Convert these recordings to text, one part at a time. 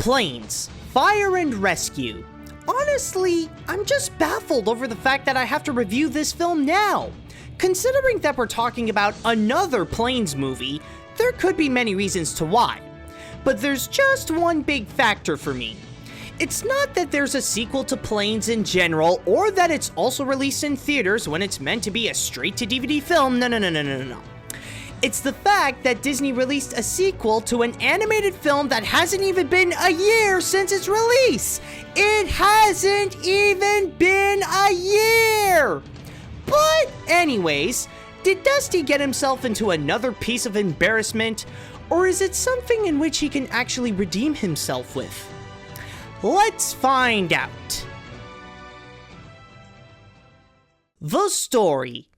Planes, Fire and Rescue. Honestly, I'm just baffled over the fact that I have to review this film now. Considering that we're talking about another Planes movie, there could be many reasons to why. But there's just one big factor for me. It's not that there's a sequel to Planes in general, or that it's also released in theaters when it's meant to be a straight-to-DVD film, no. It's the fact that Disney released a sequel to an animated film that hasn't even been a year since its release! It hasn't even been a year! But anyways, did Dusty get himself into another piece of embarrassment, or is it something in which he can actually redeem himself with? Let's find out. The story.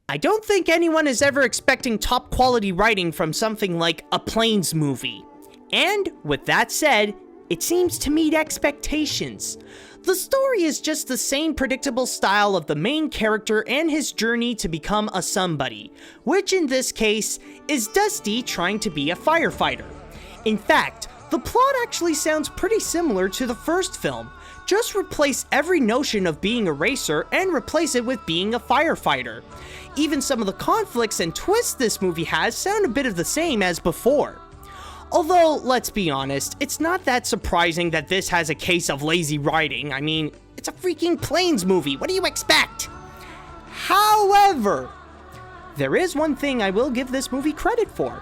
I don't think anyone is ever expecting top quality writing from something like a Planes movie. And with that said, it seems to meet expectations. The story is just the same predictable style of the main character and his journey to become a somebody, which in this case is Dusty trying to be a firefighter. In fact, the plot actually sounds pretty similar to the first film. Just replace every notion of being a racer and replace it with being a firefighter. Even some of the conflicts and twists this movie has sound a bit of the same as before. Although, let's be honest, it's not that surprising that this has a case of lazy writing. I mean, it's a freaking Planes movie, what do you expect? However, there is one thing I will give this movie credit for.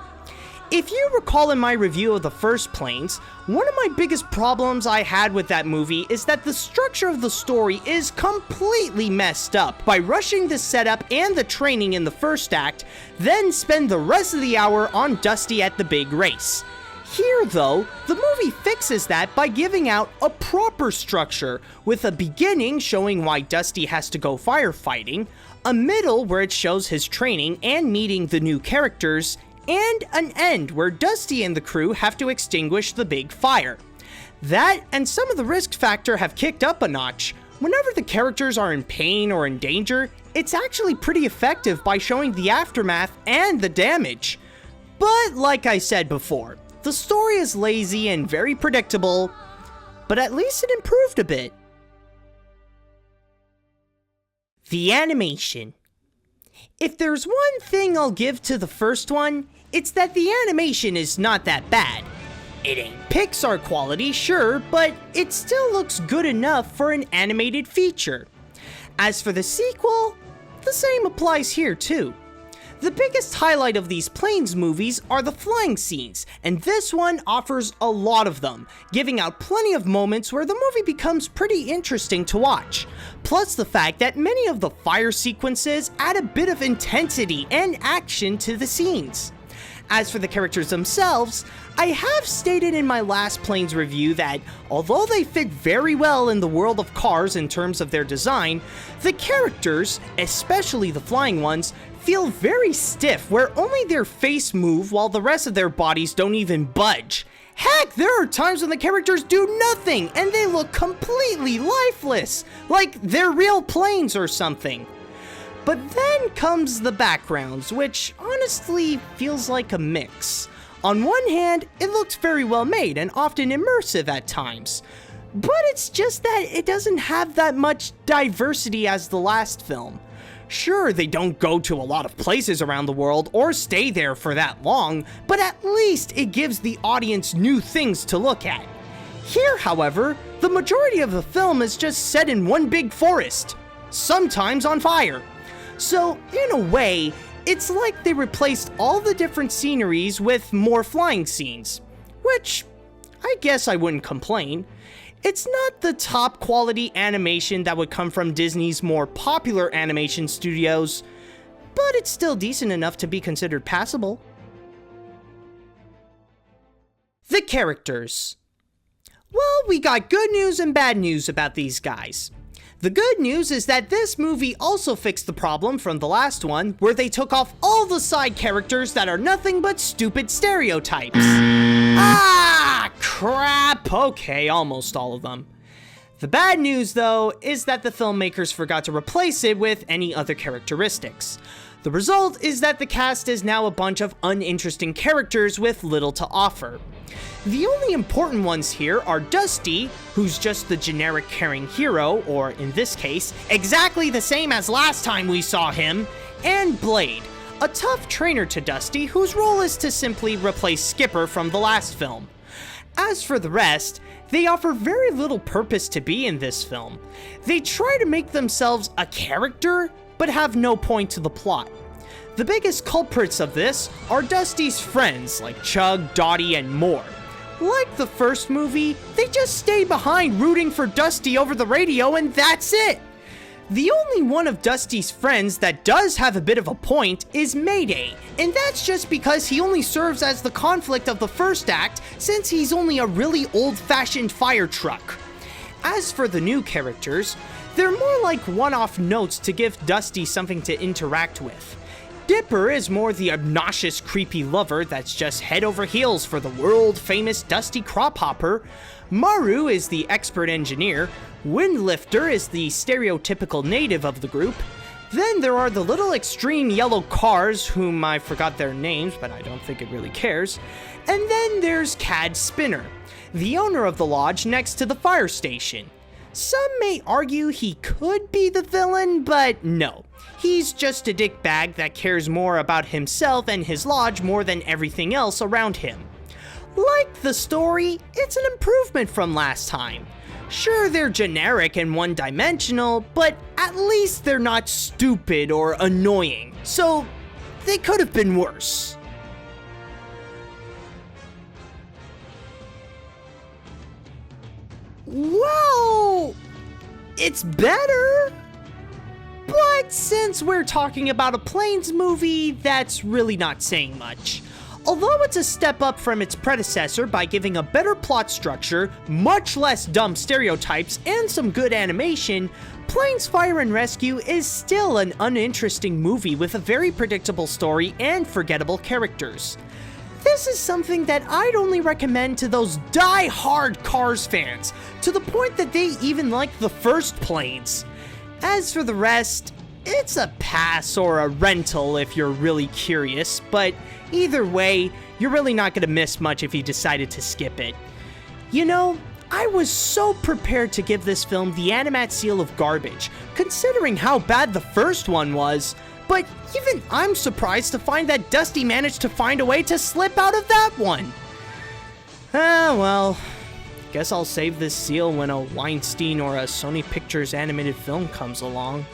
If you recall in my review of the first Planes, one of my biggest problems I had with that movie is that the structure of the story is completely messed up by rushing the setup and the training in the first act, then spend the rest of the hour on Dusty at the big race. Here though, the movie fixes that by giving out a proper structure, with a beginning showing why Dusty has to go firefighting, a middle where it shows his training and meeting the new characters, and an end where Dusty and the crew have to extinguish the big fire. That and some of the risk factor have kicked up a notch. Whenever the characters are in pain or in danger, it's actually pretty effective by showing the aftermath and the damage. But like I said before, the story is lazy and very predictable, but at least it improved a bit. The animation. If there's one thing I'll give to the first one, it's that the animation is not that bad. It ain't Pixar quality, sure, but it still looks good enough for an animated feature. As for the sequel, the same applies here too. The biggest highlight of these Planes movies are the flying scenes, and this one offers a lot of them, giving out plenty of moments where the movie becomes pretty interesting to watch. Plus the fact that many of the fire sequences add a bit of intensity and action to the scenes. As for the characters themselves, I have stated in my last Planes review that although they fit very well in the world of Cars in terms of their design, the characters, especially the flying ones, feel very stiff where only their face move while the rest of their bodies don't even budge. Heck, there are times when the characters do nothing and they look completely lifeless, like they're real planes or something. But then comes the backgrounds, which honestly feels like a mix. On one hand, it looks very well made and often immersive at times, but it's just that it doesn't have that much diversity as the last film. Sure, they don't go to a lot of places around the world or stay there for that long, but at least it gives the audience new things to look at. Here, however, the majority of the film is just set in one big forest, sometimes on fire. So, in a way, it's like they replaced all the different sceneries with more flying scenes, which I guess I wouldn't complain. It's not the top quality animation that would come from Disney's more popular animation studios, but it's still decent enough to be considered passable. The characters. Well, we got good news and bad news about these guys. The good news is that this movie also fixed the problem from the last one, where they took off all the side characters that are nothing but stupid stereotypes. Ah, crap! Okay, almost all of them. The bad news, though, is that the filmmakers forgot to replace it with any other characteristics. The result is that the cast is now a bunch of uninteresting characters with little to offer. The only important ones here are Dusty, who's just the generic caring hero, or in this case, exactly the same as last time we saw him, and Blade, a tough trainer to Dusty whose role is to simply replace Skipper from the last film. As for the rest, they offer very little purpose to be in this film. They try to make themselves a character, but have no point to the plot. The biggest culprits of this are Dusty's friends like Chug, Dottie, and more. Like the first movie, they just stay behind rooting for Dusty over the radio and that's it! The only one of Dusty's friends that does have a bit of a point is Mayday, and that's just because he only serves as the conflict of the first act since he's only a really old-fashioned fire truck. As for the new characters, they're more like one-off notes to give Dusty something to interact with. Dipper is more the obnoxious, creepy lover that's just head over heels for the world-famous Dusty Crophopper. Maru is the expert engineer. Windlifter is the stereotypical native of the group. Then there are the little extreme yellow cars, whom I forgot their names, but I don't think it really cares. And then there's Cad Spinner, the owner of the lodge next to the fire station. Some may argue he could be the villain, but no. He's just a dickbag that cares more about himself and his lodge more than everything else around him. Like the story, it's an improvement from last time. Sure, they're generic and one-dimensional, but at least they're not stupid or annoying, so they could have been worse. Well, it's better. But since we're talking about a Planes movie, that's really not saying much. Although it's a step up from its predecessor by giving a better plot structure, much less dumb stereotypes, and some good animation, Planes Fire and Rescue is still an uninteresting movie with a very predictable story and forgettable characters. This is something that I'd only recommend to those die-hard Cars fans, to the point that they even like the first Planes. As for the rest, it's a pass or a rental if you're really curious, but either way, you're really not going to miss much if you decided to skip it. You know, I was so prepared to give this film the AniMat's seal of garbage, considering how bad the first one was, but even I'm surprised to find that Dusty managed to find a way to slip out of that one. Well, guess I'll save this seal when a Weinstein or a Sony Pictures animated film comes along.